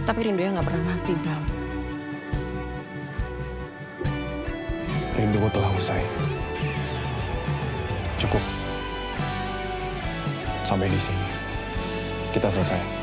Tapi rindunya nggak pernah mati, Bram. Rinduku telah usai. Cukup. Sampai di sini. Kita selesai.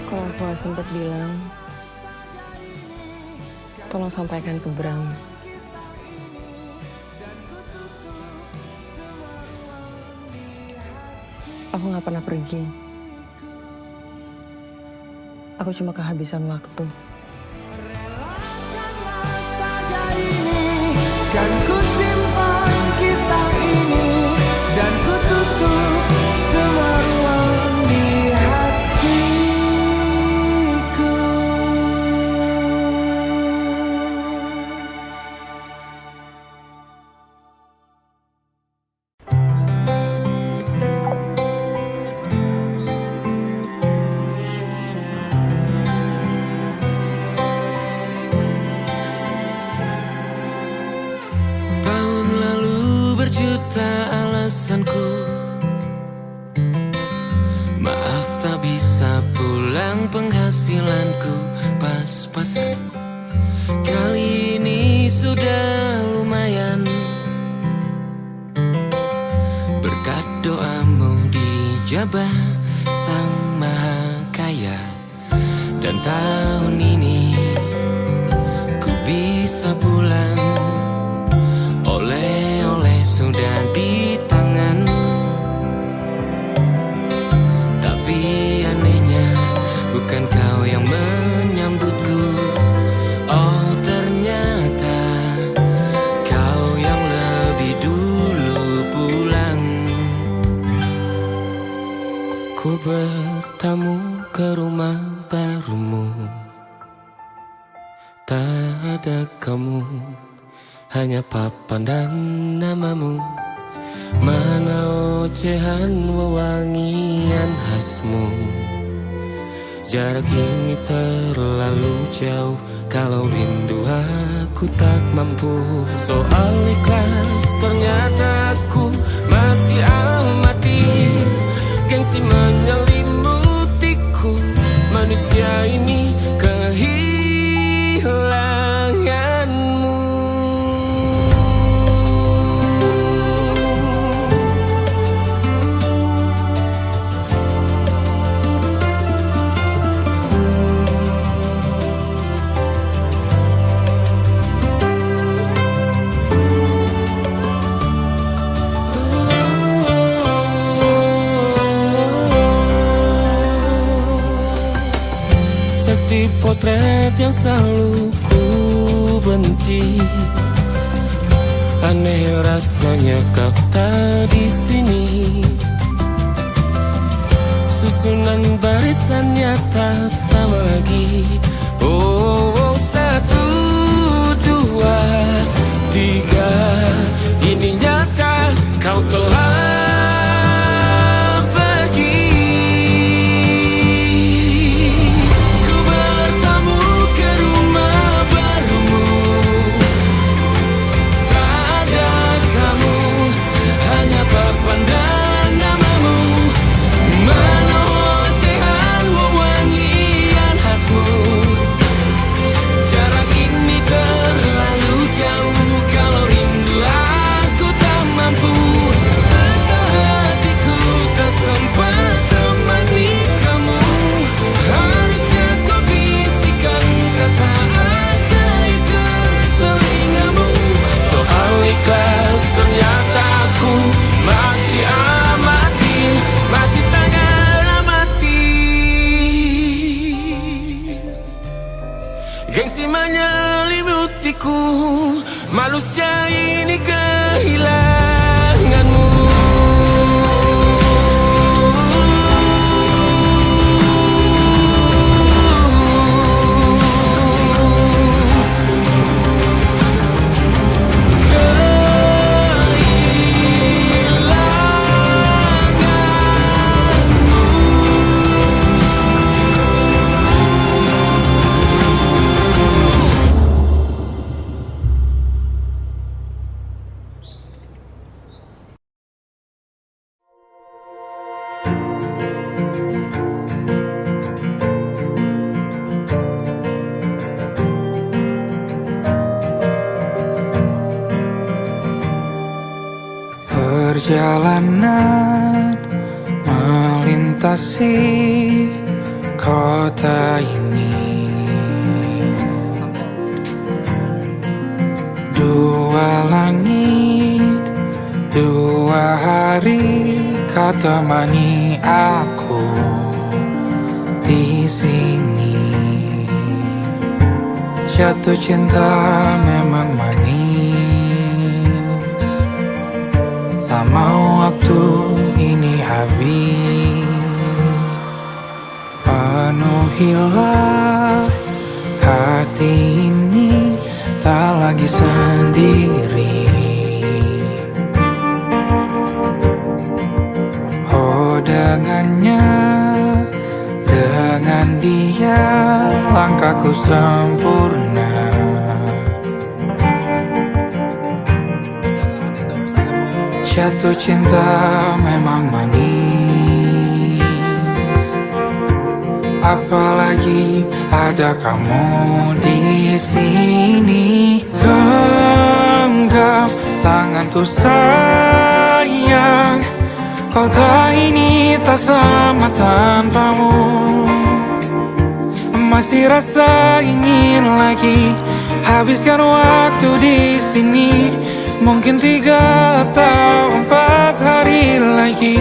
Kalau aku sempat bilang, tolong sampaikan ke Bram. Aku nggak pernah pergi. Aku cuma kehabisan waktu. Kan ku simpan kisah ini dan ku tutup semua ruang di hatiku. Berjuta alasanku, maaf tak bisa pulang, penghasilanku pas-pasan. Kali ini sudah lumayan, berkat doamu dijabah Sang Maha Kaya. Dan tahun ini ku bisa pulang, oleh-oleh sudah di tangan. Tapi anehnya bukan kau yang menyambutku. Oh ternyata kau yang lebih dulu pulang. Ku bertamu ke rumah barumu, tak ada kamu, hanya papan dan namamu. Mana ocehan wewangian khasmu. Jarak ini terlalu jauh, kalau rindu aku tak mampu. Soal ikhlas ternyata aku masih amati. Gengsi menyelimutiku, manusia ini kehilanganmu. Si potret yang selalu ku benci, aneh rasanya kau tak di sini. Susunan barisannya tak sama lagi. Oh, 1, 2, 3, ini nyata kau telah masih menyelibutiku. Manusia ini kehilanganmu. Perjalanan melintasi kota ini, dua langit, dua hari kau temani aku di sini. Jatuh cinta memang manis, tak mau waktu ini habis. Penuhilah hati ini, tak lagi sendiri. Oh dengannya, dengan dia langkahku sempurna. Jatuh cinta memang manis, apalagi ada kamu di sini. Genggam tanganku sayang, kota ini tak sama tanpamu. Masih rasa ingin lagi habiskan waktu di sini. Mungkin 3 atau 4 hari lagi.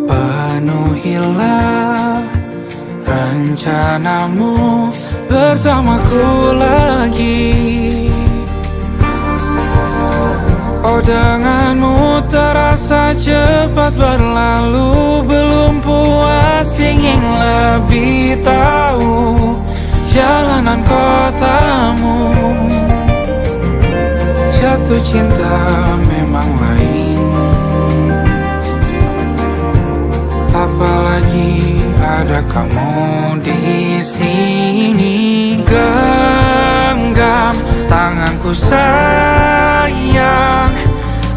Penuhilah rencanamu bersamaku lagi. Oh denganmu terasa cepat berlalu. Belum puas ingin lebih tahu jalanan kotamu. Jatuh cinta memang lain, apalagi ada kamu di sini. Genggam tanganku sayang,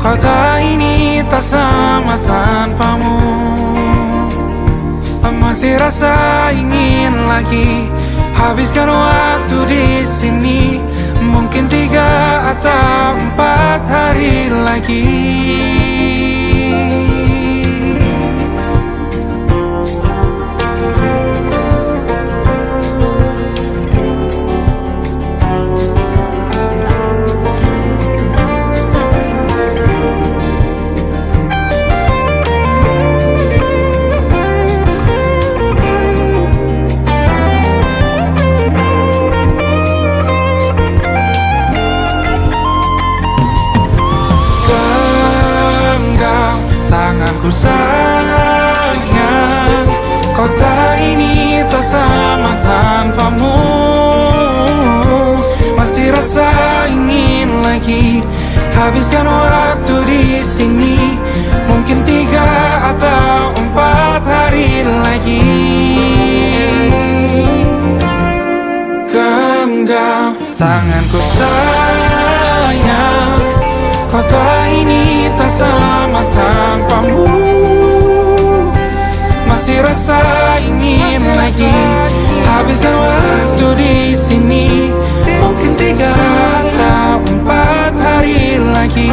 kota ini tak sama tanpamu. Masih rasa ingin lagi habiskan waktu di sini. Mungkin 3 atau 4 hari lagi. Tanganku sayang, kota ini tak sama tanpamu. Masih rasa ingin lagi habiskan waktu di sini. Mungkin 3 atau 4 hari lagi. Genggam tanganku sayang, kota ini tak sama tanpamu. Masih rasa ingin lagi habiskan waktu di sini. Mungkin 3 atau 4 hari lagi.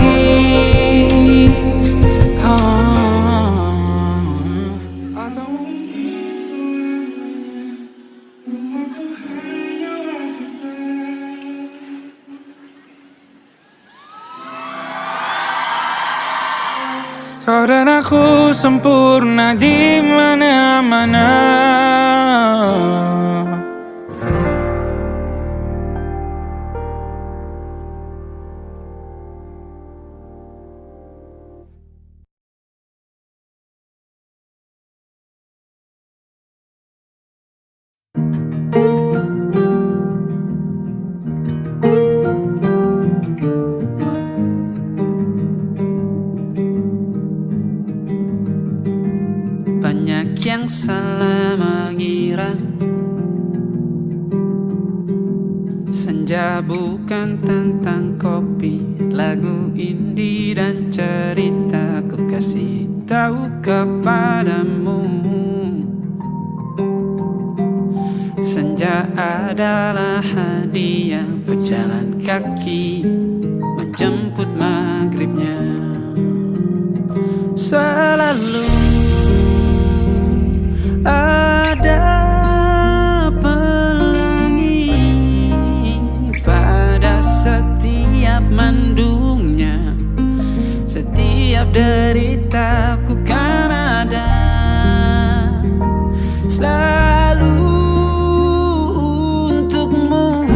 Kau dan Cintaku sempurna di mana-mana. Banyak yang salah mengira senja bukan tentang kopi, lagu indie dan cerita ku kasih tahu kepadamu. Senja adalah hadiah berjalan kaki menjemput maghribnya. Selalu ada pelangi pada setiap mendungnya. Setiap deritaku kan ada selalu untukmu.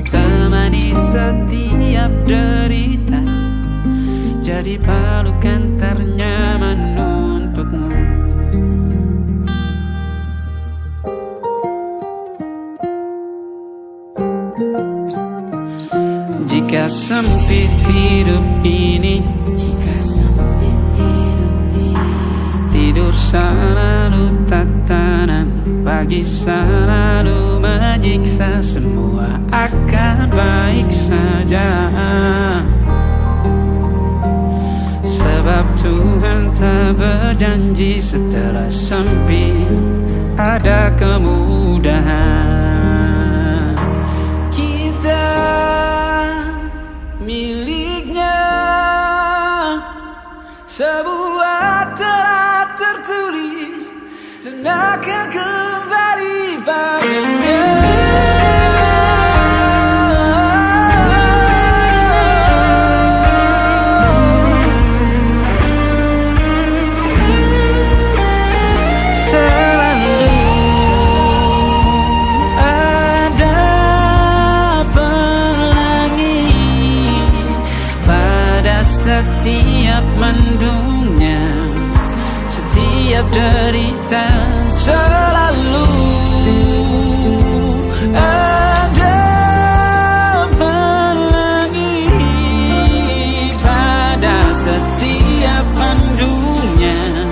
Temani setiap derita, jadi pelukan ternyaman untukmu. Jika sempit hidup ini, tidur selalu tatanan, pagi selalu menyiksa, semua akan baik saja. Sebab Tuhan tak berjanji setelah sempit ada kemudahan. Kita miliknya, sebuah telah tertulis dan akan kembali padanya. Setiap mendungnya, setiap derita, selalu ada pelangi pada setiap mendungnya.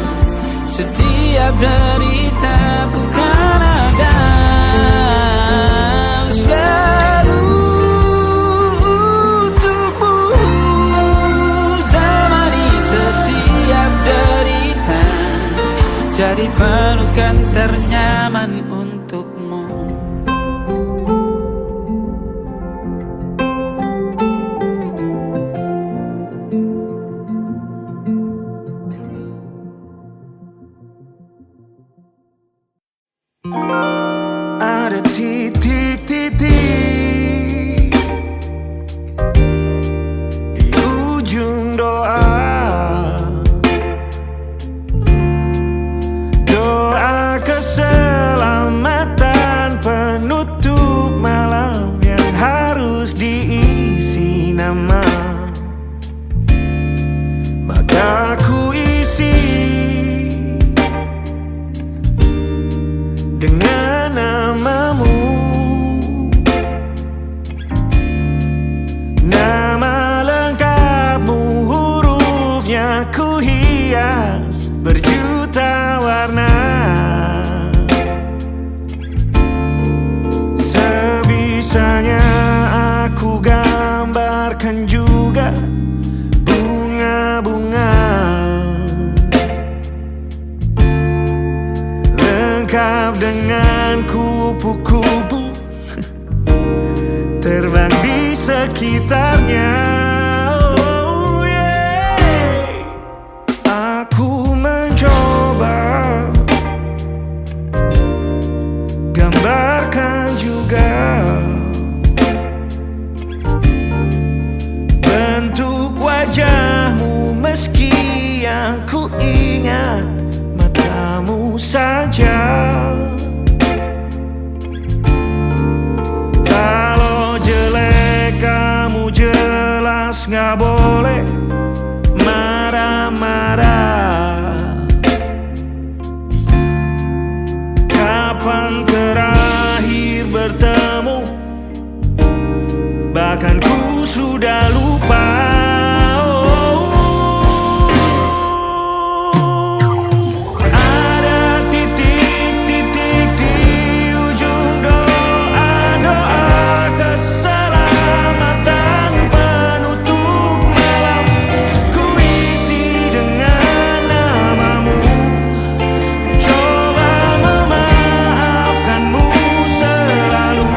Setiap derita ku kan ada selalu untukmu. Jadi pelukan ternyaman untukmu. Ada titik-titik di ujung doa, keselamatan penutup malam yang harus diisi nama. Maka ku isi dengan namamu, nama lengkapmu, hurufnya ku hias berjuta warna. Sebisanya aku gambarkan juga bunga-bunga, lengkap dengan kupu-kupu terbang di sekitarnya. Oh yeah. Aku mencoba gambarkan juga bentuk wajahmu, meski yang ingat matamu saja. Kalau jelek kamu jelas gak boleh marah-marah. Kapan terakhir bertemu? Bahkan ku sudah lupa. Ada titik-titik di ujung doa-doa keselamatan penutup malam. Ku isi dengan namamu. Ku coba memaafkanmu selalu.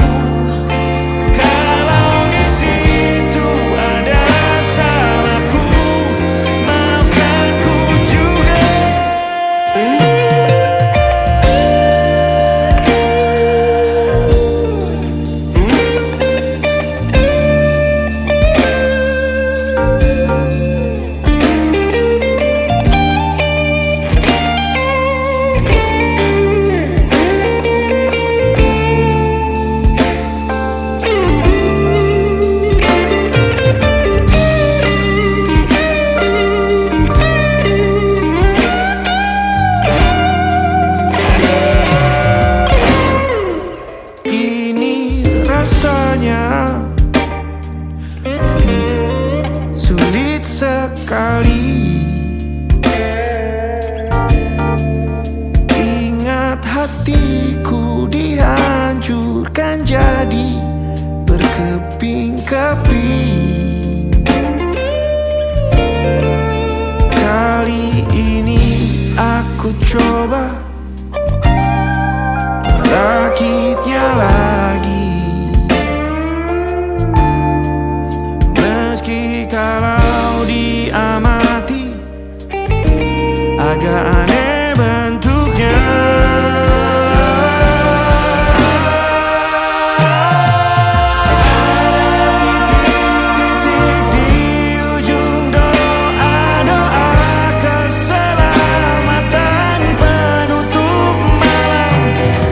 Kalau di situ ada salahku, maafkan ku juga. Ini rasanya sulit sekali. Ingat hatiku dihancurkan jadi berkeping-keping. Kali ini aku coba merakitnya lagi. Meski kalau diamati agak aneh bentuknya. Titik-titik di ujung doa-doa keselamatan penutup malam.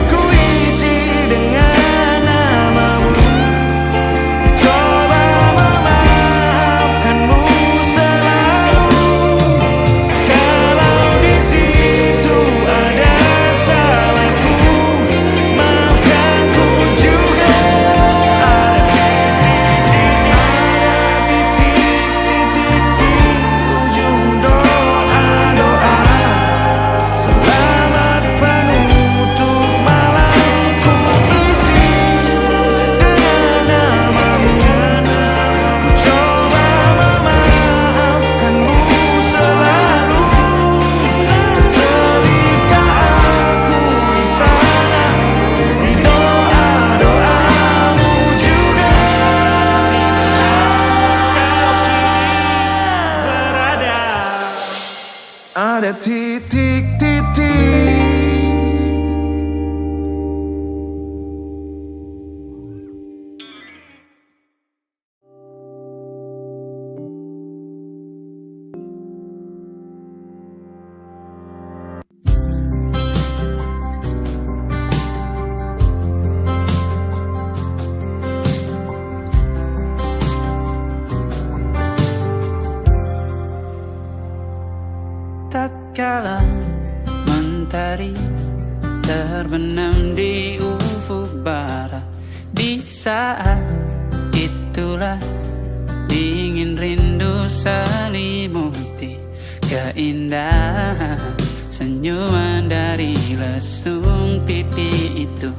Ku isi dengan namamu. Coba memaafkanmu selalu. Kalau di situ ada salahku, maafkan ku juga. Ada titik-titik di ujung doa-doa. Selamat penutup malam. Ku isi dengan namamu. Ku coba memaafkanmu selalu. Terselipkah aku di sana, di doa-doamu juga. Berada ada titik-titik. Tatkala mentari terbenam di ufuk barat, di saat itulah dingin rindu selimuti keindahan senyuman dari lesung pipi itu.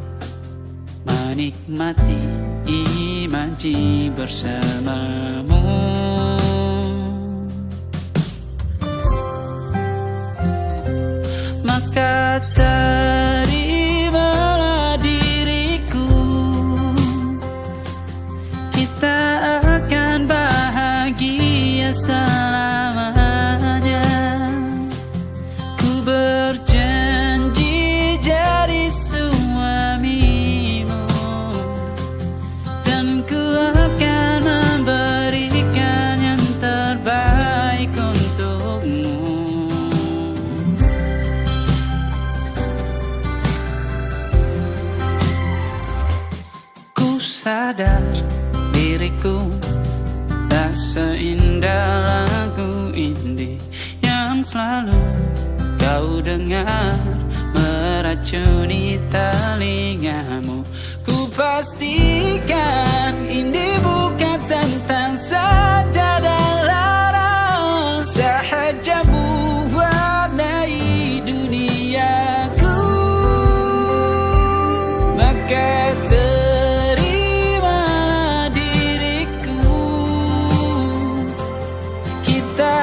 Menikmati imaji bersamamu. Maka terimalah diriku, kita akan bahagia selamanya. Ku berjanji jadi suamimu, dan ku akan memberikan yang sadar diriku tak seindah lagu indie yang selalu kau dengar meracuni telingamu. Ku pastikan indie bukan tentang sajadah larang, sahaja mewarnai duniaku. Maka terimalah diriku, kita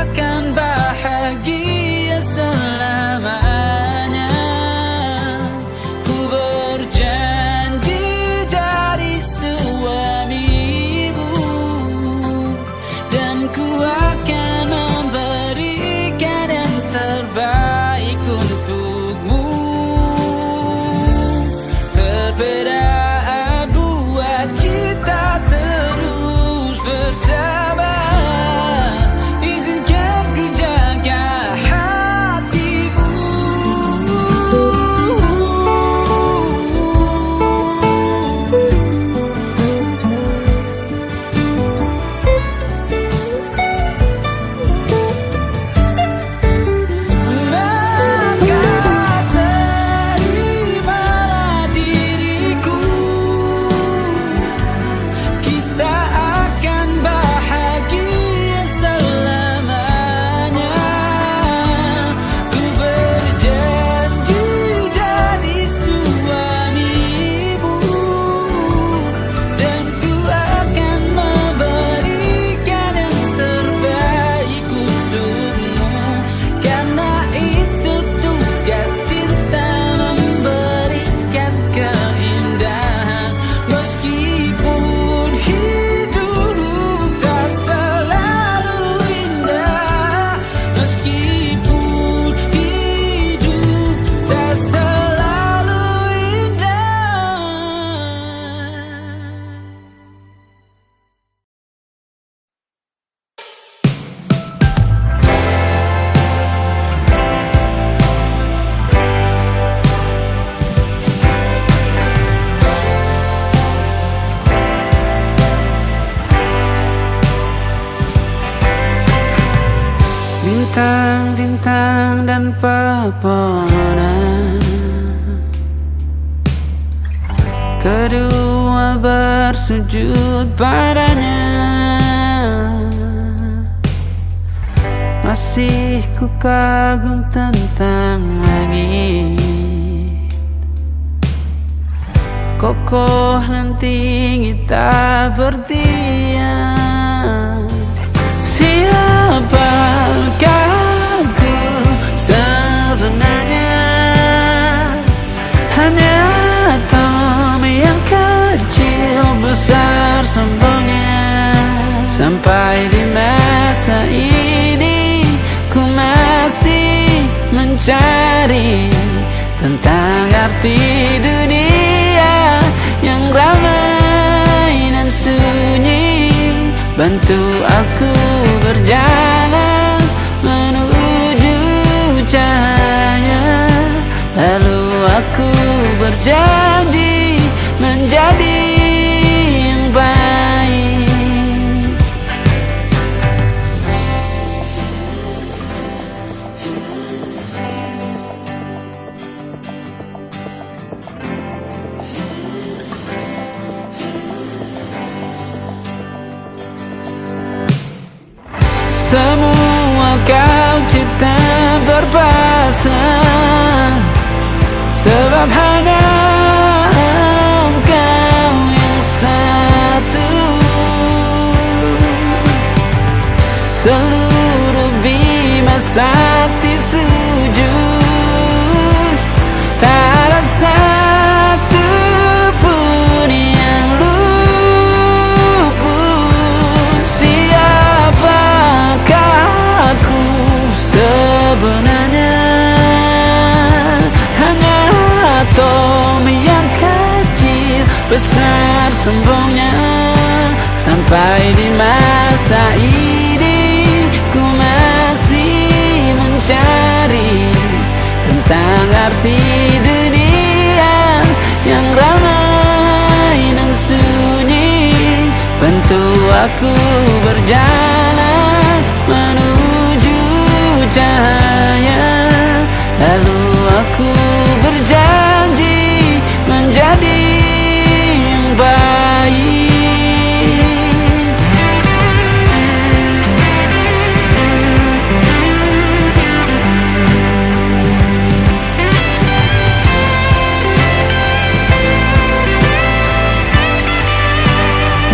akan bahagia selamanya. Ku berjanji jadi suamimu, dan ku akan memberikan yang terbaik untukmu. Perbedaan buat kita terus bersama. Izinkan ku jaga hatimu. Maka terimalah diriku, kita akan bahagia selamanya. Ku berjanji jadi suamimu, dan ku akan memberikan yang terbaik untukmu. Karena itu tugas cinta, memberikan keindahan. Meskipun hidup tak selalu indah, meskipun hidup tak selalu indah. Bintang-bintang dan pepohonan, kedua bersujud padanya. Masih ku kagum tentang langit, kokoh dan tinggi tak berdiam. Siapakah aku sebenarnya? Hanya Tommy yang kecil besar sombongnya. Sampai di masa ini ku masih mencari tentang arti dunia yang ramai dan sunyi. Bantu aku berjalan menuju cahaya, lalu aku berjanji menjadi yang baik. Semua kau cipta berpasang, sebab hanya engkau yang satu. Seluruh bima sakti sujud, tak ada satu pun yang luput. Siapakah aku sebenarnya? Hanya Tommy yang kecil besar sombongnya. Sampai di masa ini ku masih mencari tentang arti dunia yang ramai dan sunyi. aku berjalan menuju cahaya. Lalu aku berjanji menjadi yang baik.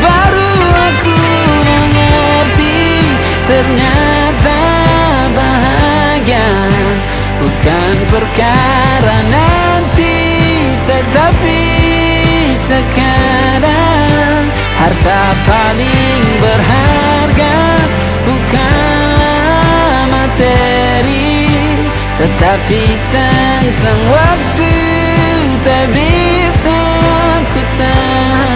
Baru aku mengerti, ternyata bahagia bukan perkara nanti, tetapi sekarang. Harta paling berharga bukanlah materi, tetapi tentang waktu tak bisa ku tahan.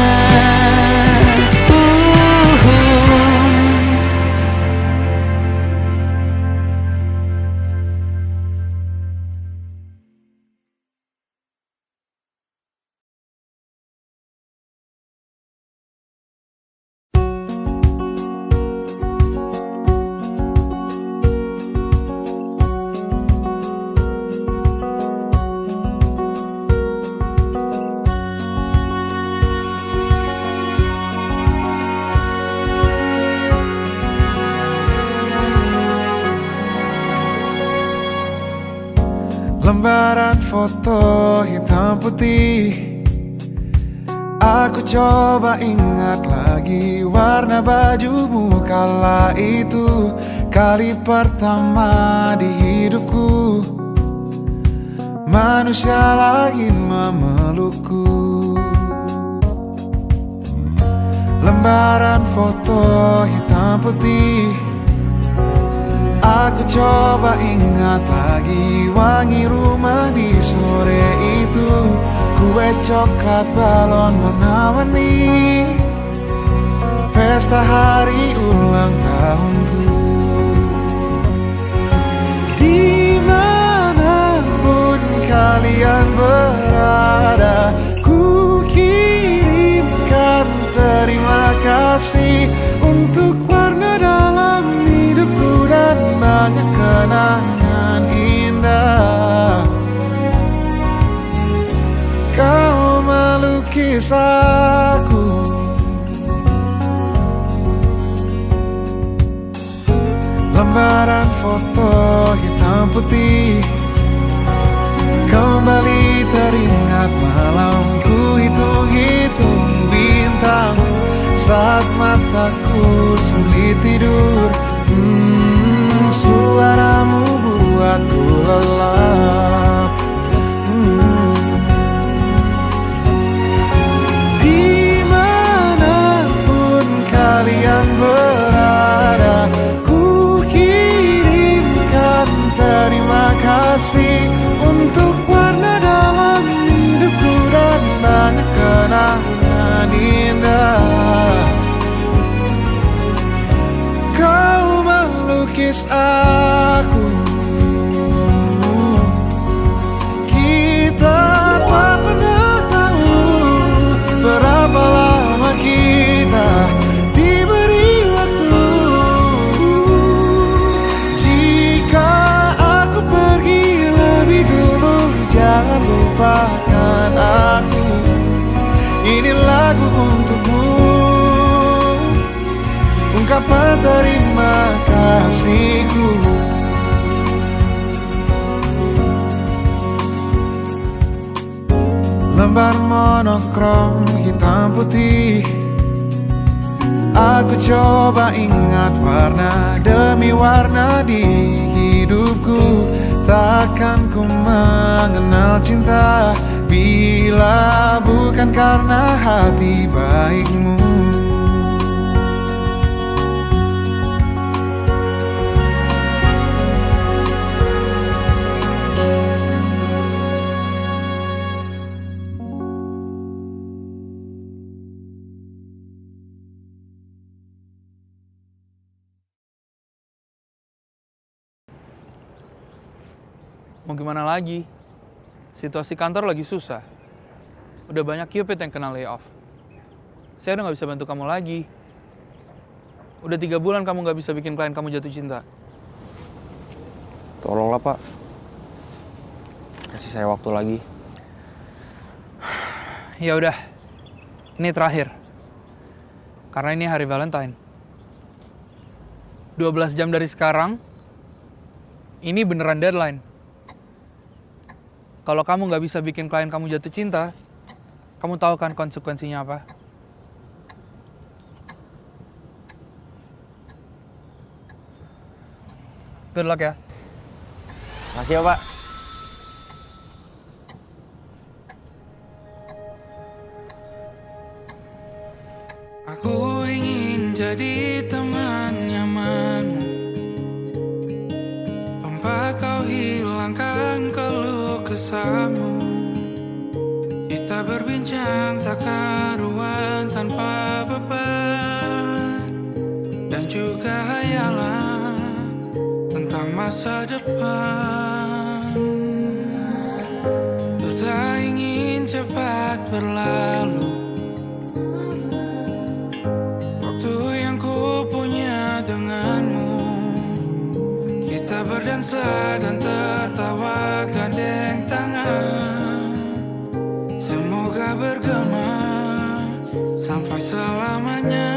Lembaran foto hitam putih, aku coba ingat lagi warna bajumu kala itu. Kali pertama di hidupku manusia lain memelukku. Lembaran foto hitam putih, aku coba ingat lagi wangi rumah di sore itu. Kue coklat, balon warna-warni, pesta hari ulang tahunku. Dimanapun kalian berada, ku kirimkan terima kasih untuk warna dalam hidupku dan banyak kenangan indah. Kau melukis aku, lembaran foto hitam putih. Kembali teringat malamku hitung-hitung bintang saat mataku sulit tidur. Suaramu buatku lelap. Dimanapun kalian berada, ku kirimkan terima kasih untuk warna dalam hidupku dan banyak kenangan indah. Kau melukis aku, kita tak pernah tahu berapa lama kita diberi waktu. Jika aku pergi lebih dulu, jangan lupakan aku. Ini lagu untukmu, ungkapan terima kasihku. Lembar monokrom hitam putih, aku coba ingat warna demi warna di hidupku. Takkan ku mengenal cinta bila bukan karena hati baikmu. Mau gimana lagi? Situasi kantor lagi susah. Udah banyak Cupid yang kena layoff. Saya udah gak bisa bantu kamu lagi. Udah 3 bulan kamu nggak bisa bikin klien kamu jatuh cinta. Tolonglah, Pak. Kasih saya waktu lagi. Ya udah, ini terakhir. Karena ini hari Valentine. 12 jam dari sekarang, ini beneran deadline. Kalau kamu nggak bisa bikin klien kamu jatuh cinta, kamu tahu kan konsekuensinya apa? Good luck ya. Makasih ya, Pak. Aku ingin jadi teman nyamanmu, tempat kau hilangkan keluh kesahmu. Kita berbincang tak karuan tanpa beban, dan juga hayalan tentang masa depan. Ku tak ingin cepat berlalu waktu yang ku punya denganmu. Kita berdansa dan tertawa gandeng tangan. Semoga bergema sampai selamanya.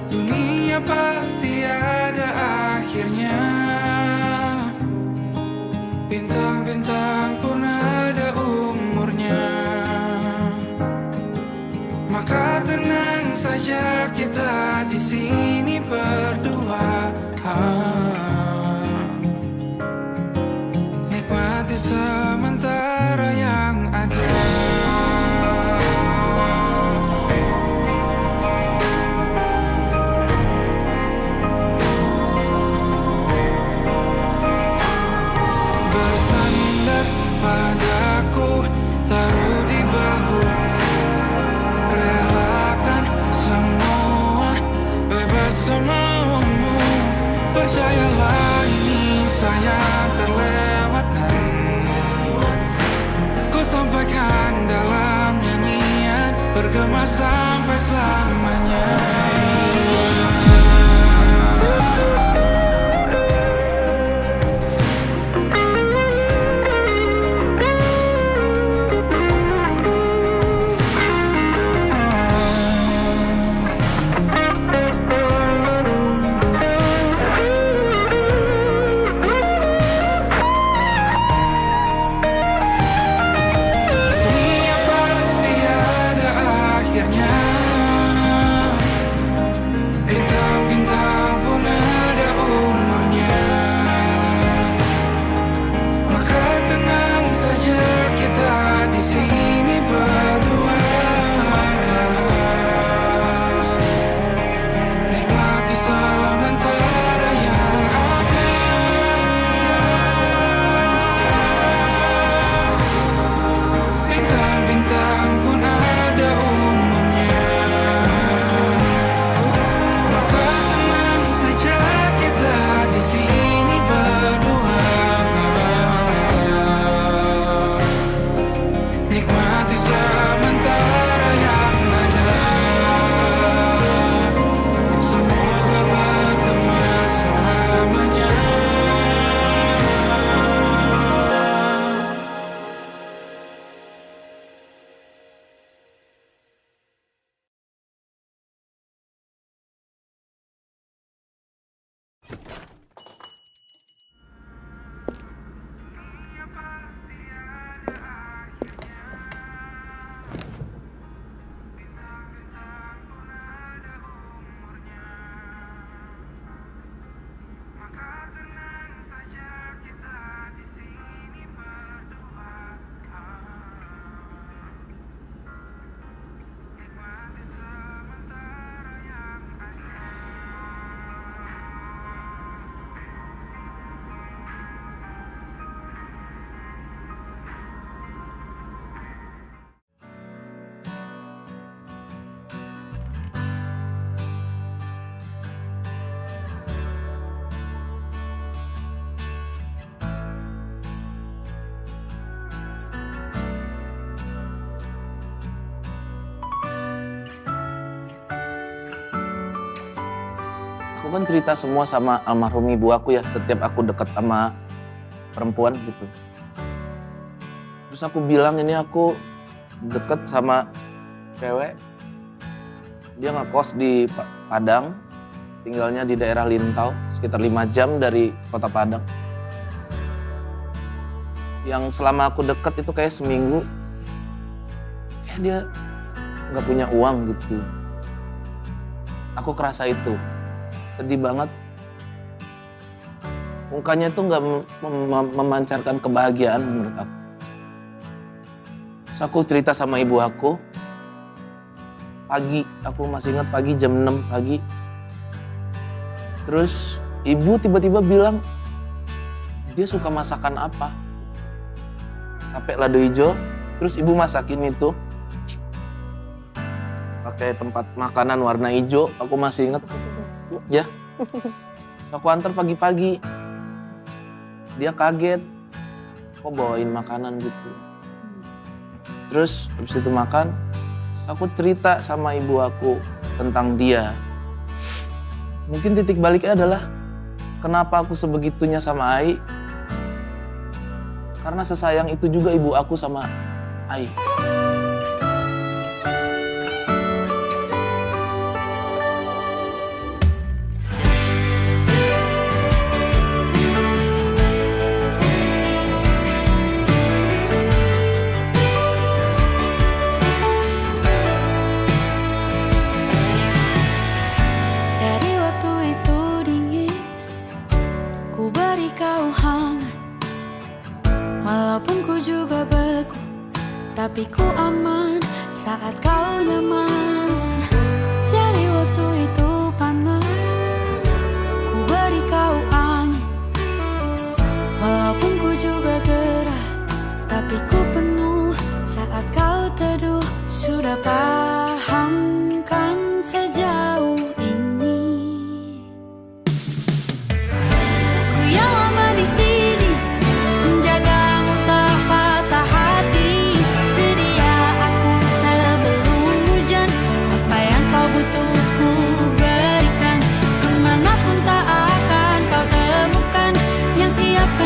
Dunia pasti ada akhirnya. Bintang-bintang pun ada umurnya. Maka tenang saja kita di sini berdua. Nikmati sementara yang ada. Bersandar padaku, taruh di bahu, relakan semua, bebas semaumu. Percayalah ini sayang terlewatkan. Ku sampaikan dalam nyanyian, bergema sampai selamanya. Dunia pasti ada akhirnya. kan cerita semua sama almarhum ibu aku ya, setiap aku deket sama perempuan gitu. Terus aku bilang ini aku deket sama cewek, dia ngekos di Padang, tinggalnya di daerah Lintau, sekitar 5 jam dari kota Padang. Yang selama aku deket itu kayak seminggu, kayak dia nggak punya uang gitu. Aku kerasa itu, sedih banget. Mukanya itu nggak memancarkan kebahagiaan menurut aku. Terus aku cerita sama ibu aku, pagi, aku masih ingat pagi jam 6 pagi. Terus ibu tiba-tiba bilang, dia suka masakan apa. Sampai lado hijau, terus ibu masakin itu. Pakai tempat makanan warna hijau, aku masih ingat. Ya, aku antar pagi-pagi. Dia kaget, kok bawain makanan gitu. Terus habis itu makan, aku cerita sama ibu aku tentang dia. Mungkin titik baliknya adalah kenapa aku sebegitunya sama Ai. Karena sesayang itu juga ibu aku sama Ai. Tapi ku aman saat kau nyaman. Jadi waktu itu panas, ku beri kau angin. Walaupun ku juga gerah, tapi ku penuh saat kau teduh. Sudah paham kan sejauh ini. Ku yang lama di sini menjagamu tak patah hati.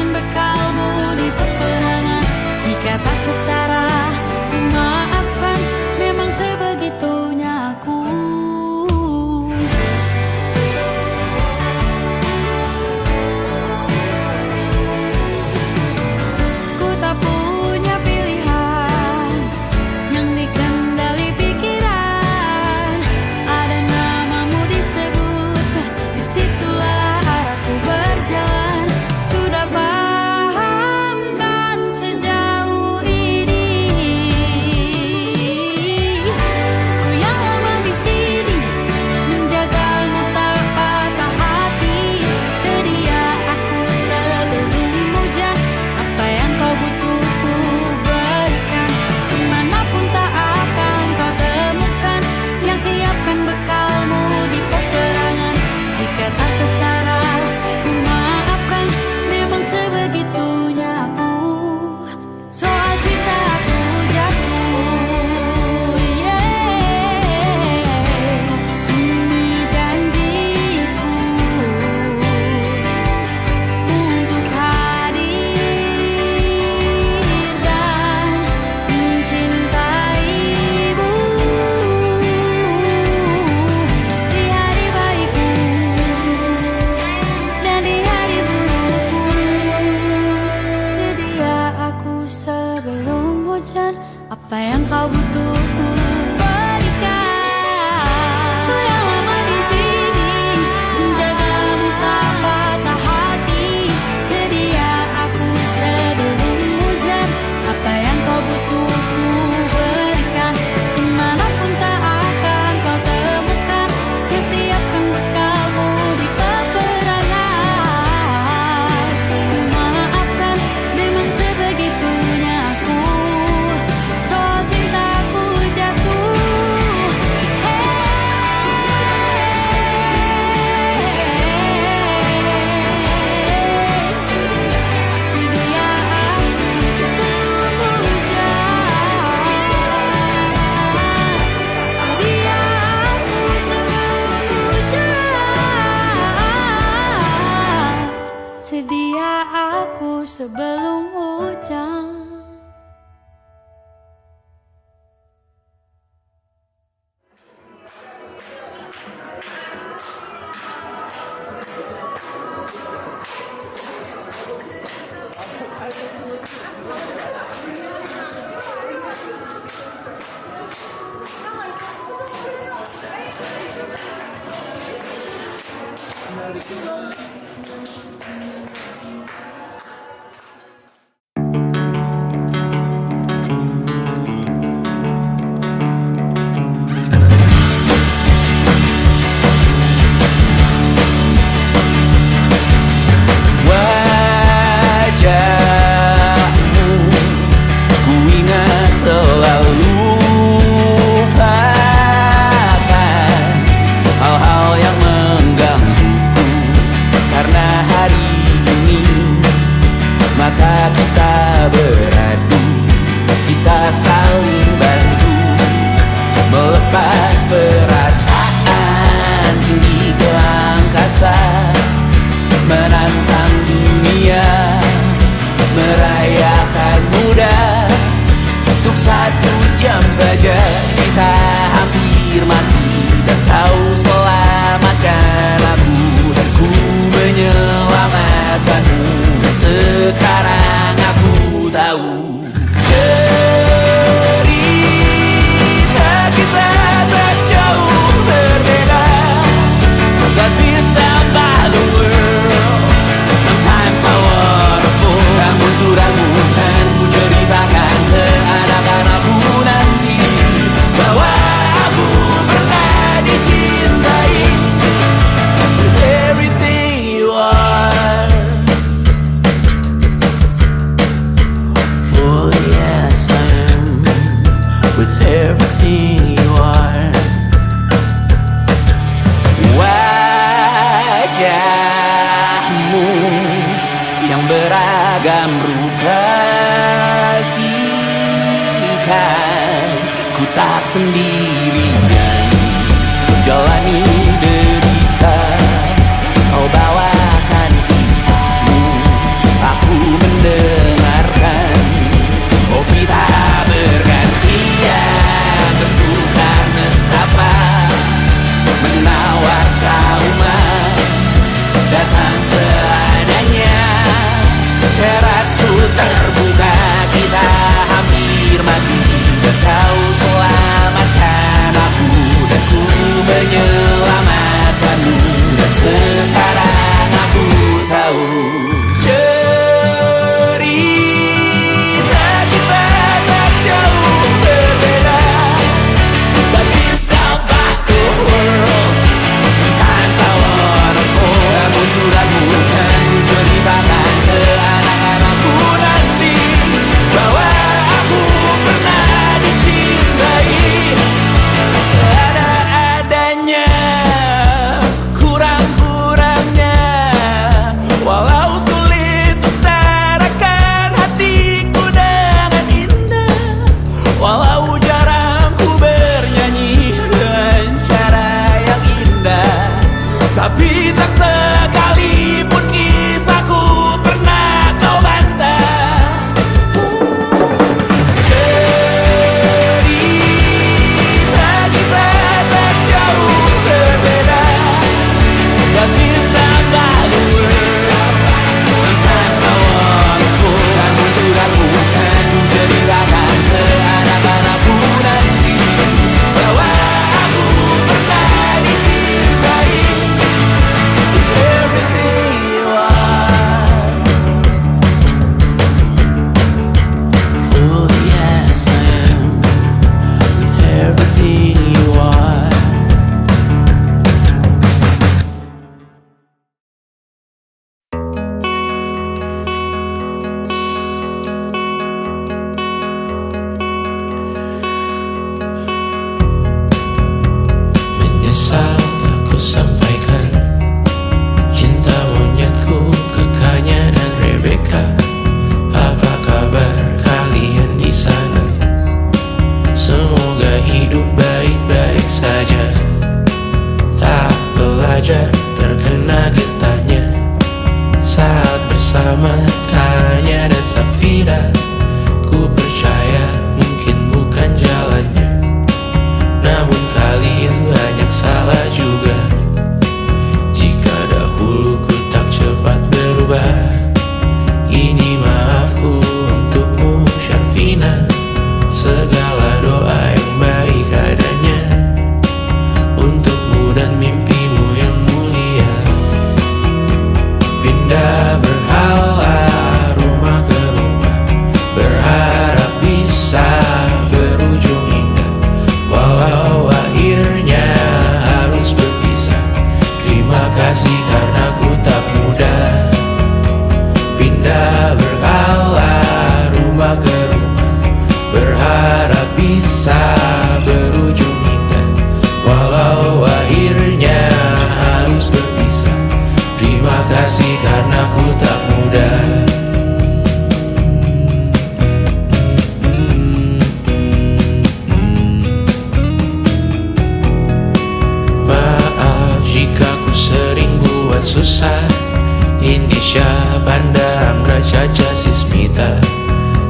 Bekalmu di peperangan, jika tak setara, ku maafkan, memang sebagai aku sebelum hujan. Wajahmu ku ingat selalu, lupakan hal-hal yang menggangguku. Karena hari ini mata kita beradu, kita saling bantu melepas perasaan tinggi ke angkasa, menantang dunia, merayakan muda. Untuk 1 jam saja kita hampir mati, dan kau selamatkan aku, dan ku menyelamatkanmu. Dan sekarang aku tahu cerita kita tak jauh berbeda, but it's about the world. Sometimes so wonderful. Namun sudah bukan ku ceritakan ke anak-anakku nanti bahwa aku pernah dicintai with everything you are. For yes I am with everything you are. Wajahmu yang beragam rupa, pastikan ku tak sendirian jalani derita. Kau bawakan kisahmu, aku mendengarkan. Oh kita bergantian bertukar nestapa, menawar trauma datang seadanya. Terasku terbuka, kita hampir mati, dan kau selamatkan aku, dan ku menyelamatkan hanya dan Safira. Ku percaya mungkin bukan jalannya, namun kalian banyak salah juga. Jika dahulu ku tak cepat berubah, ini maafku untukmu Syarfina. Segala doa yang baik adanya untukmu dan mimpimu yang mulia. Pindah berhala rumah ke rumah, berharap bisa berujung indah. Walau akhirnya harus berpisah, terima kasih karena ku tak mudah. Pindah berhala rumah ke rumah, berharap bisa berujung indah. Walau akhirnya harus berpisah, terima kasih karena ku tak mudah. Maaf jika ku sering buat susah. Indisha, Panda, Anggra, Caca, Sismita,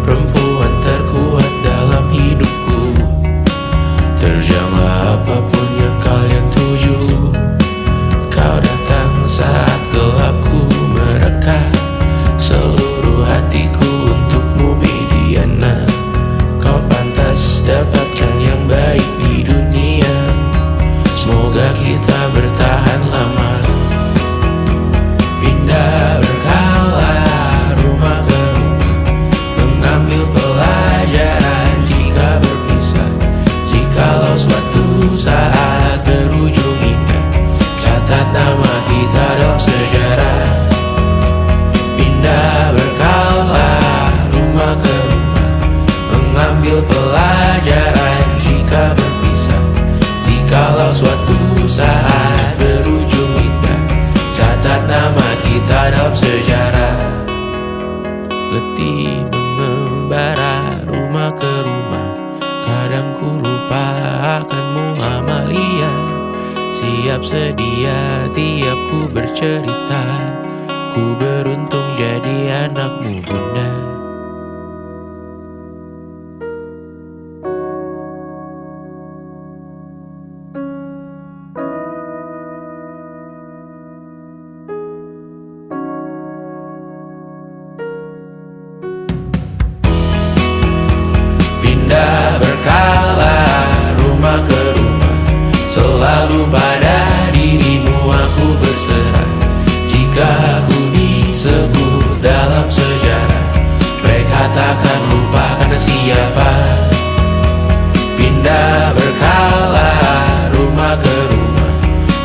perempuan terkuat dalam hidupku. Terjanglah apapun yang kalian tuju. Kau datang saat gelapku mereka, seluruh hatiku untukmu Bidiana. Kau pantas dapatkan yang baik di dunia, semoga kita bertahan lama. Pindah berkala rumah ke rumah, mengambil pelajaran jika berpisah. Jikalau suatu saat berujung indah, catat nama kita dalam sejarah. Pindah berkala rumah ke rumah, mengambil pelajaran jika berpisah. Jikalau suatu saat berujung indah, catat nama kita dalam sejarah. Letih mengembara rumah ke rumah, kadang ku lupa akanmu Amalia. Siap sedia tiap ku bercerita, ku beruntung jadi anakmu bunda. Pindah berkala rumah ke rumah, selalu pada dirimu aku berserah. Jika aku disebut dalam sejarah, mereka takkan lupa karena siapa. Pindah berkala rumah ke rumah,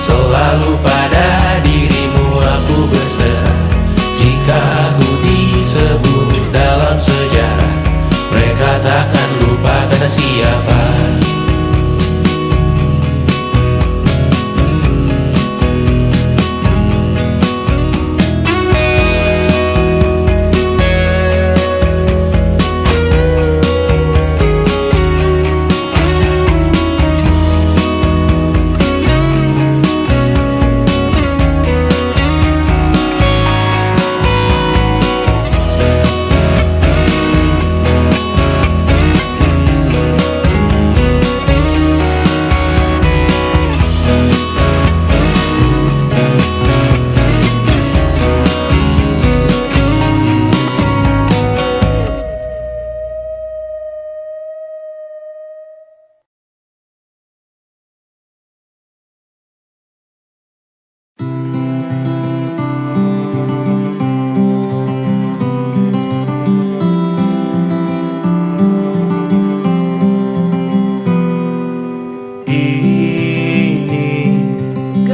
selalu pada dirimu aku berserah. Jika aku disebut dalam sejarah, mereka takkan lupa karena siapa.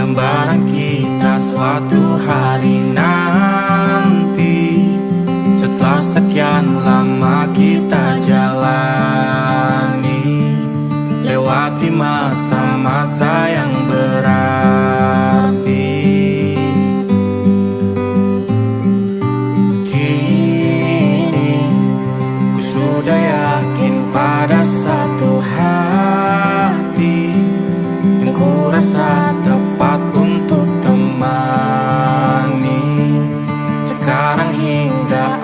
gambaran kita suatu hari nanti. Setelah sekian lama kita jalani, lewati masa-masa yang berarti. Kini ku sudah yakin pada satu hati yang ku rasa tepat untuk temani. Sekarang hingga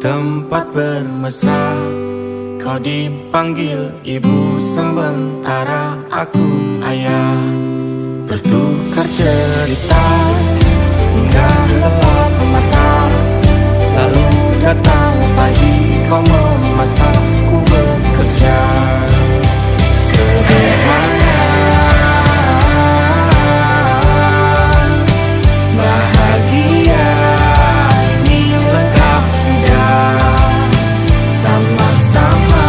tempat bermesra. Kau dipanggil ibu sementara aku ayah. Bertukar cerita hingga lelap mata. Lalu datang pagi kau memasak, ku bekerja. Sederhana, bahagia ini lengkap sudah. Sama-sama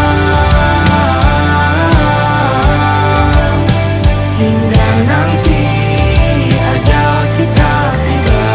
hingga nanti ajal kita tiba.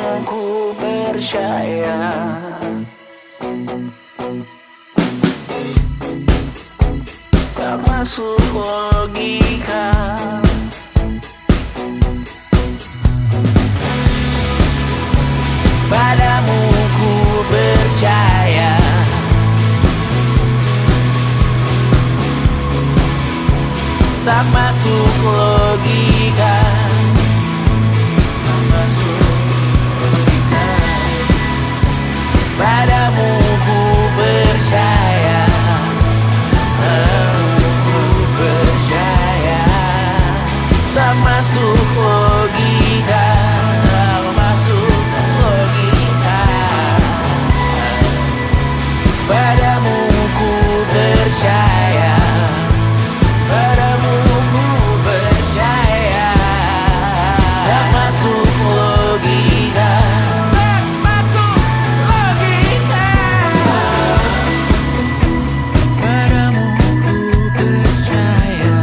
Padamu ku percaya. Tak masuk logika. Padamu ku percaya. Tak masuk logika. Tak masuk logika. Padamu ku percaya. Padamu ku percaya. Tak masuk logika. Tak masuk logika. Padamu ku percaya. Padamu ku percaya. Tak masuk logika. Tak masuk logika. Padamu ku percaya.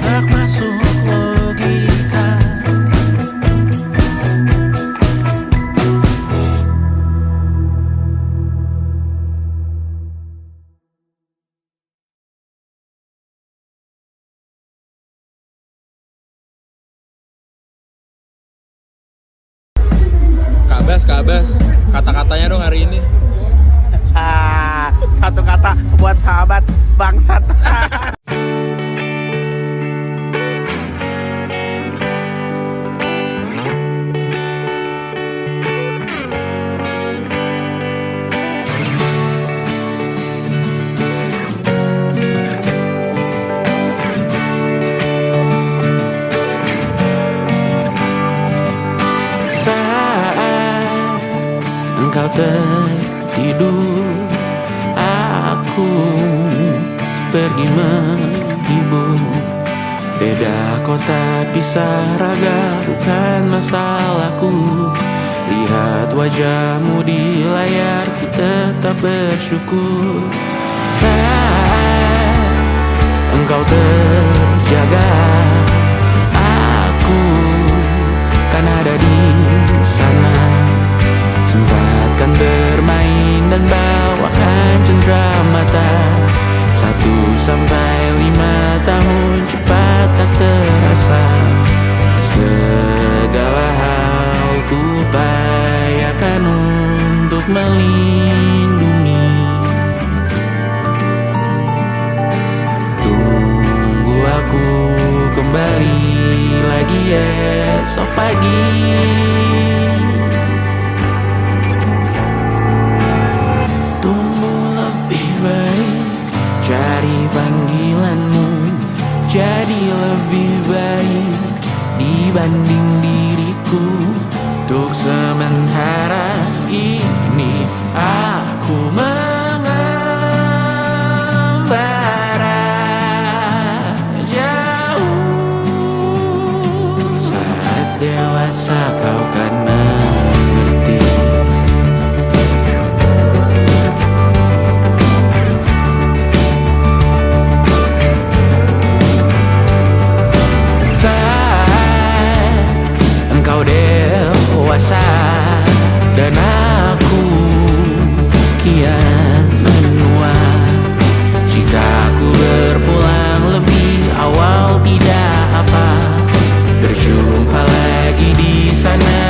Tak masuk logika. Kak Bas, kata-katanya dong hari ini. Satu kata buat sahabat bangsat. Saat engkau tertidur, aku pergi menghibur. Beda kota pisah raga bukan masalahku. Lihat wajahmu di layar, ku tetap bersyukur. Saat engkau terjaga, aku kan ada di sana. Sempatkan bermain dan bawakan cenderamata. 1-5 tahun cepat tak terasa. Segala hal ku upayakan untuk melindungi. Tunggu aku kembali lagi esok pagi. Tumbuh lebih baik, cari panggilanmu. Jadi lebih baik dibanding diriku. Untuk sementara ini aku mengembara jauh. Saat dewasa kau kan mengerti. Saat engkau dewasa dan aku kian menua. Jika aku berpulang lebih awal tidak apa. Berjumpa lagi di sana.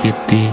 tersakiti.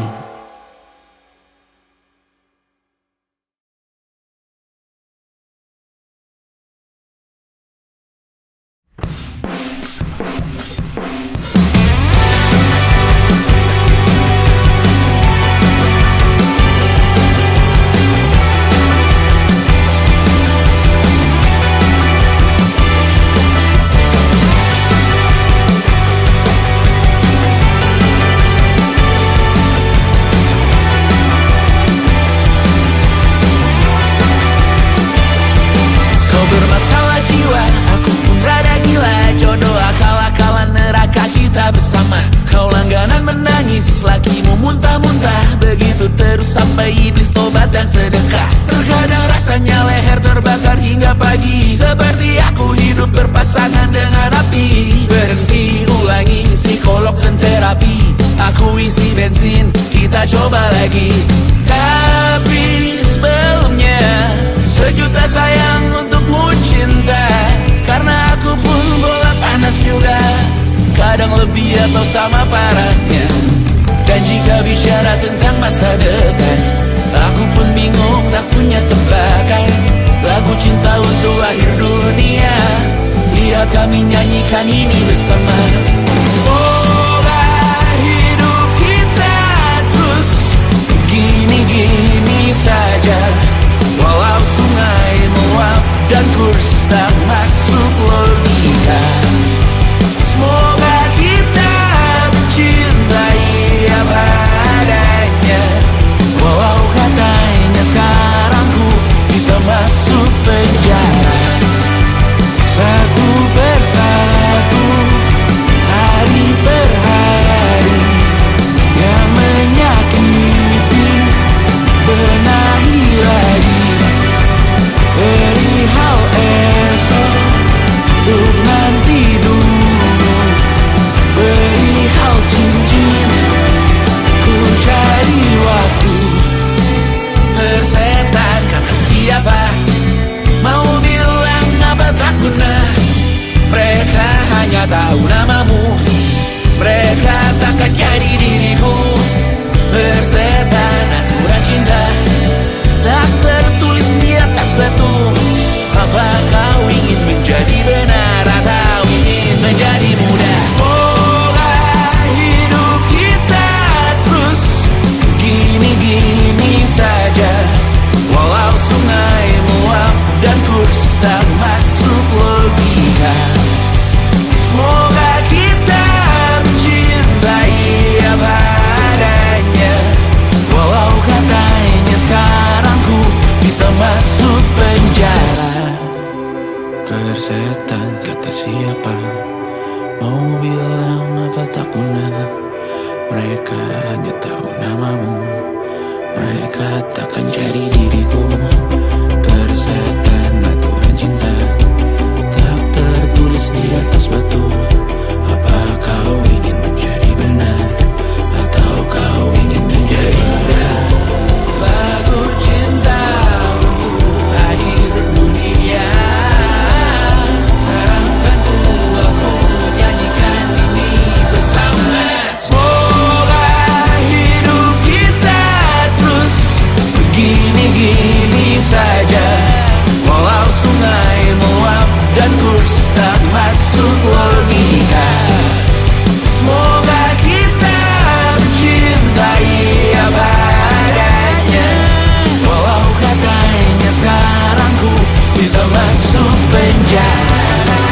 Bermasalah jiwa, aku pun rada gila. Jodoh akal-akalan neraka kita bersama. Kau langganan menangis, lakimu muntah-muntah. Begitu terus sampai iblis tobat dan sedekah. Terkadang rasanya leher terbakar hingga pagi. Seperti aku hidup berpasangan dengan api. Berhenti, ulangi psikolog dan terapi. Aku isi bensin, kita coba lagi. Tapi sebelumnya sejuta sayang untukmu cinta. Karena aku pun bola panas juga, kadang lebih atau sama parahnya. Dan jika bicara tentang masa depan, aku pun bingung tak punya tebakan. Lagu cinta untuk akhir dunia, lihat kami nyanyikan ini bersama. Semoga hidup kita terus gini-gini saja. Walau sungai meluap dan kurs tak masuk logika. Semoga kita mencintai apa adanya. Walau katanya sekarang ku bisa masuk penjara. Satu persatu, hari per hari, yang menyakiti benahi lagi. Perihal esok, untuk nanti dulu. Perihal cincin, ku cari waktu. Persetan kata siapa, mau bilang apa tak guna. Mereka hanya tahu namamu, mereka takkan jadi diriku. Persetan aturan cinta, tak tertulis di atas batu. Apa kau ingin menjadi benar atau ingin menjadi muda? Semoga hidup kita terus gini-gini saja. Walau sungai meluap dan kurs tak masuk logika. Semoga kita mencintai apa adanya. Walau katanya sekarang ku bisa masuk penjara. Persetan kata siapa, mau bilang apa tak guna. Mereka hanya tahu namamu, mereka takkan jadi diriku. Persetan aturan cinta, tak tertulis di atas batu. Apa kau ingin menjadi benar atau kau ingin menjadi muda? Lagu cinta untuk akhir dunia, sekarang bantu aku nyanyikan ini bersama. Semoga hidup kita terus begini-gini saja. Walau sungai meluap dan kurs tak masuk logika. Semoga kita mencintai apa adanya. Walau katanya sekarang ku bisa masuk penjara.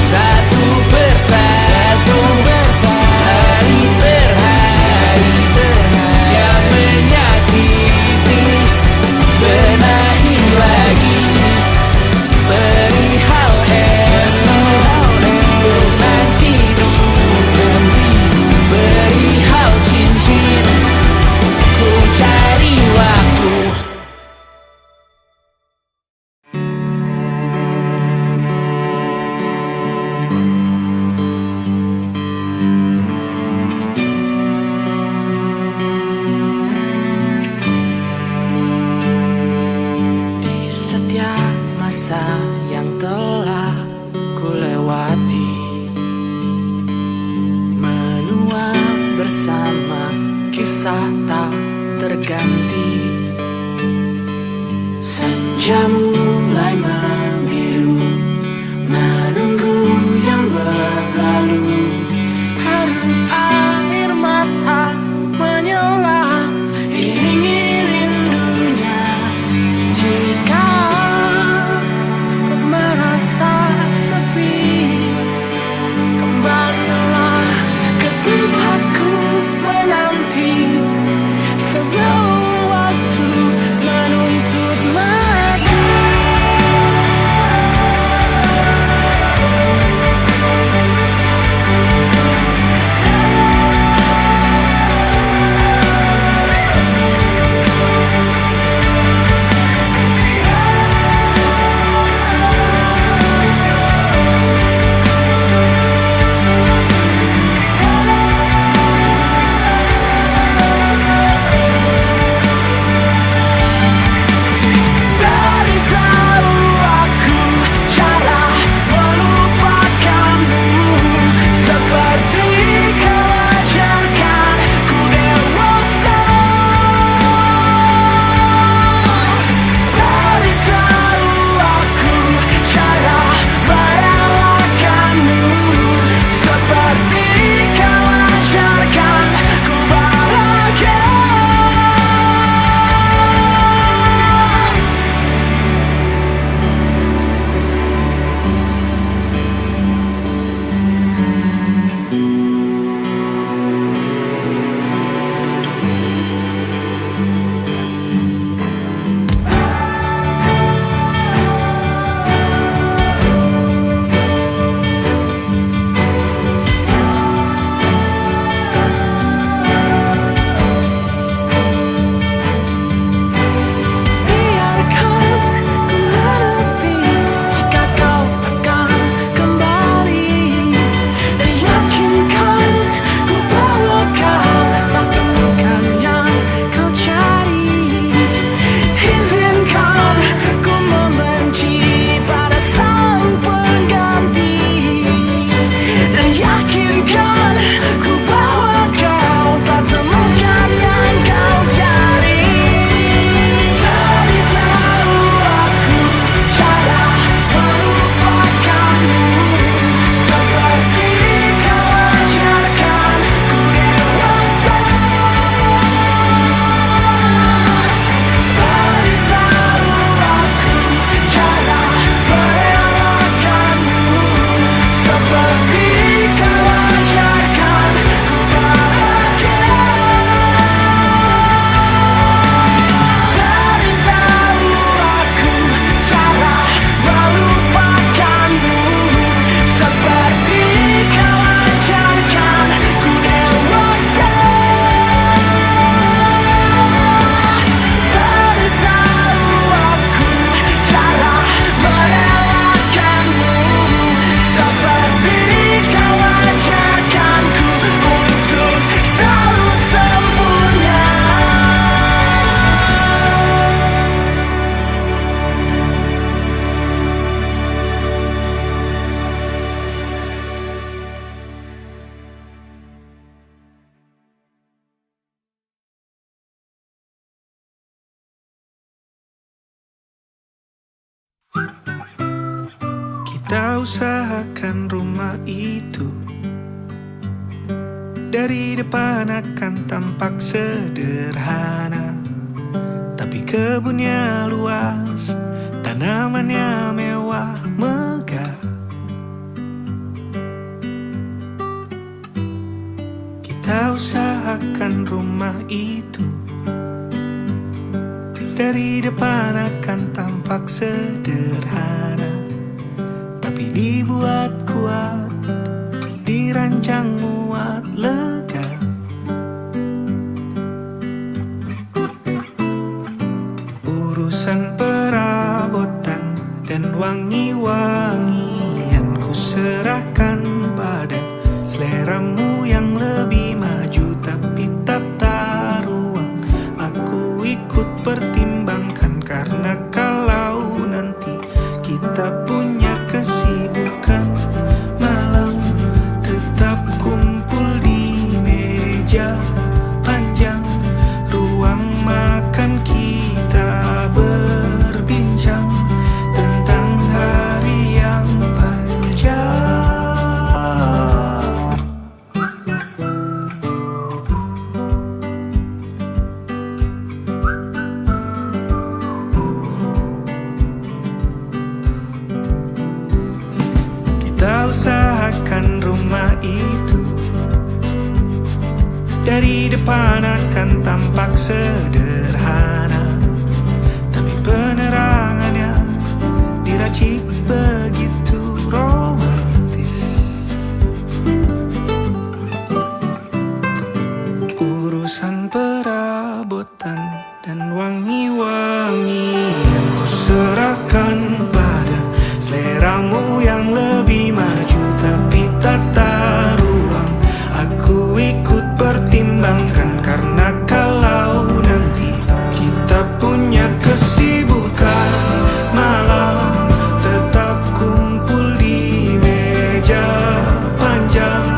Satu persatu, hari per hari, yang menyakiti benahi lagi. Perihal esok, untuk nanti dulu. Perihal cincin, ku cari waktu. Di setiap masa yang telah ku lewati, menua bersama kisah tak terganti. Senja mulai membiru, menunggu yang berlalu. Haru air mata menyala, iringi rindunya. Jika kau merasa sepi, kembalilah ke tempatku menanti. Sebelum waktu menuntut mati. Beritahu aku cara melupakanmu, seperti kau ajarkan ku dewasa. Beritahu aku cara merelakanmu, seperti kau ajarkan ku bahagia. Biarkan ku menepi jika kau takkan kembali, dan yakinkan ku bawa kau tak temukan yang kau cari. Izinkan ku membenci pada sang pengganti, dan yakinkan ku bawa kau tak temukan yang kau cari. Beritahu aku cara melupakanmu, seperti kau ajarkan ku dewasa. Beritahu aku cara merelakanmu, seperti kau ajarkan ku bahagia. Beritahu aku cara melupakanmu, seperti kau ajarkan ku dewasa. Beritahu aku cara merelakanmu, seperti kau ajarkanku untuk selalu sempurna. Kita usahakan rumah itu dari depan akan tampak sederhana, tapi kebunnya luas, tanamannya mewah megah. Kita usahakan rumah itu dari depan akan tampak sederhana, tapi dibuat kuat, dirancang muat lega. Urusan perabotan dan wangi-wangian ku serahkan pada seleramu yang lebih maju, tapi tata ruang aku ikut pertimbangkan, karena kalau nanti kita punya kesibukan malam, tetap kumpul di meja panjang Dari depan akan tampak sederhana, tapi penerangannya diracik begitu romantis. Urusan perabotan dan wangi-wangian ku serahkan pada seleramu yang lebih maju, tapi tata ruang aku ikut pertimbangkan, karena kalau nanti kita punya kesibukan malam, tetap kumpul di meja panjang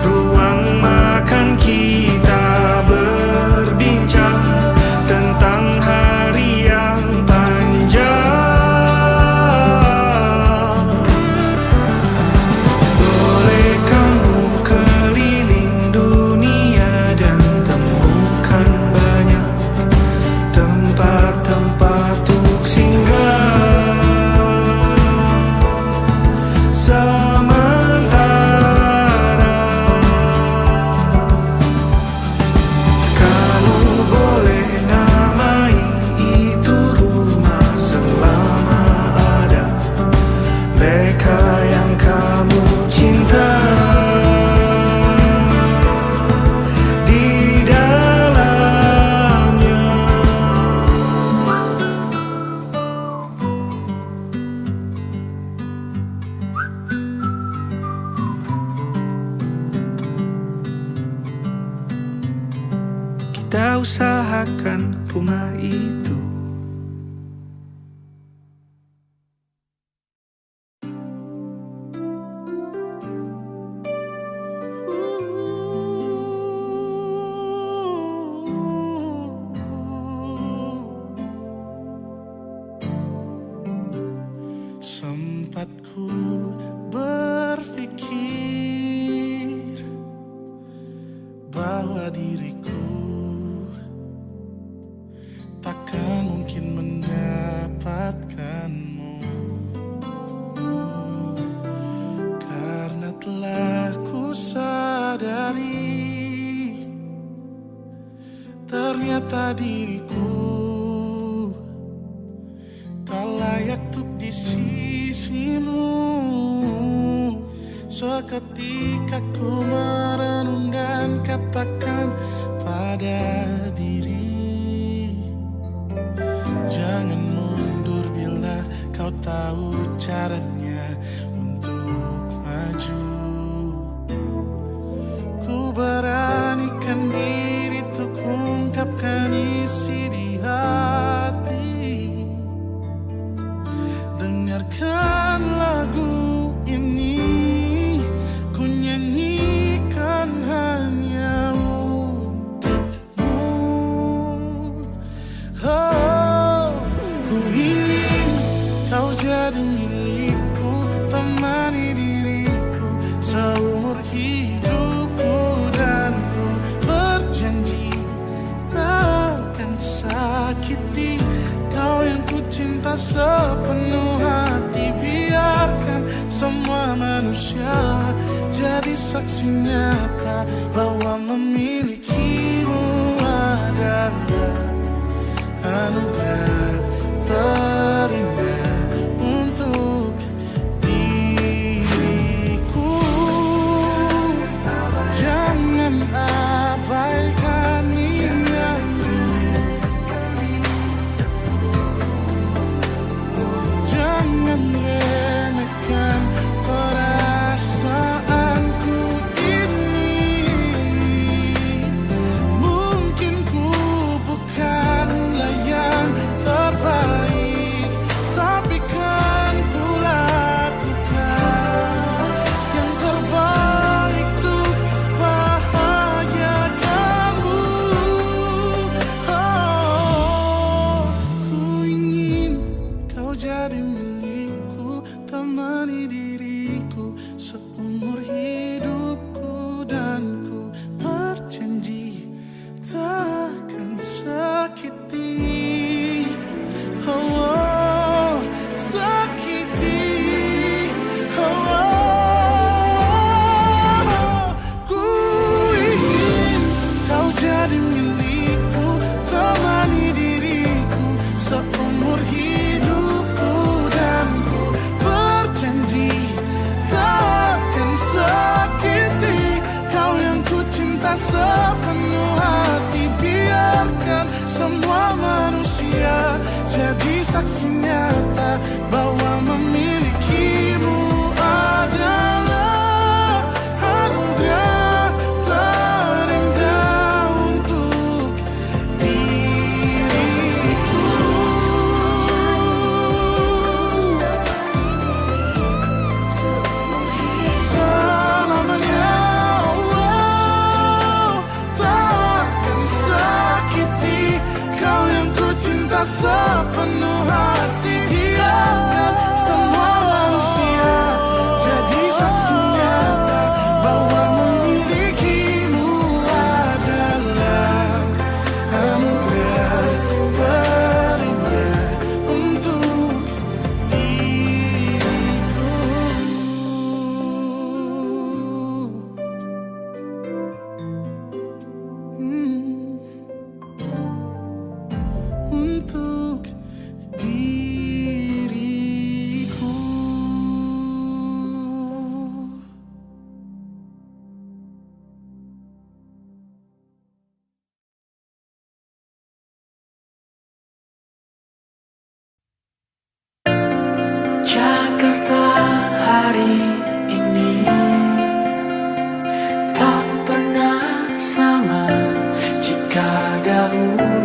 ruang makan, kita berbincang tentang hari yang panjang. Boleh kamu keliling dunia dan temukan banyak tempat-tempat untuk singgah. Sementara kamu boleh namai itu rumah selama ada mereka yang kamu cinta di dalamnya. Kita usahakan rumah itu. Sempat ku berpikir bahwa diriku takkan mungkin mendapatkanmu, karena telah ku sadari ternyata diriku tak layak untuk di sisimu. Seketika ku merenung dan katakan pada diri, jangan mundur bila kau tahu caranya untuk maju. Ku beranikan diri untuk ungkapkan isi di hati. Dengarkan lagu ini, ku nyanyikan hanya untukmu. Oh, ku ingin kau jadi milikku, temani diriku seumur hidupku, dan ku berjanji takkan sakiti kau yang ku cinta sepenuh hati. Biarkan semua manusia jadi saksi nyata bahwa memilikimu adalah anugerah terindah untuk diriku. Jangan abaikan niatku, jangan remehkan perasaanku ini. sepenuh hati, biarkan semua manusia jadi saksi nyata bahwa memilikimu adalah anugerah terindah untuk diriku. Untuk diriku. Jakarta hari ini tak pernah sama jika dahulu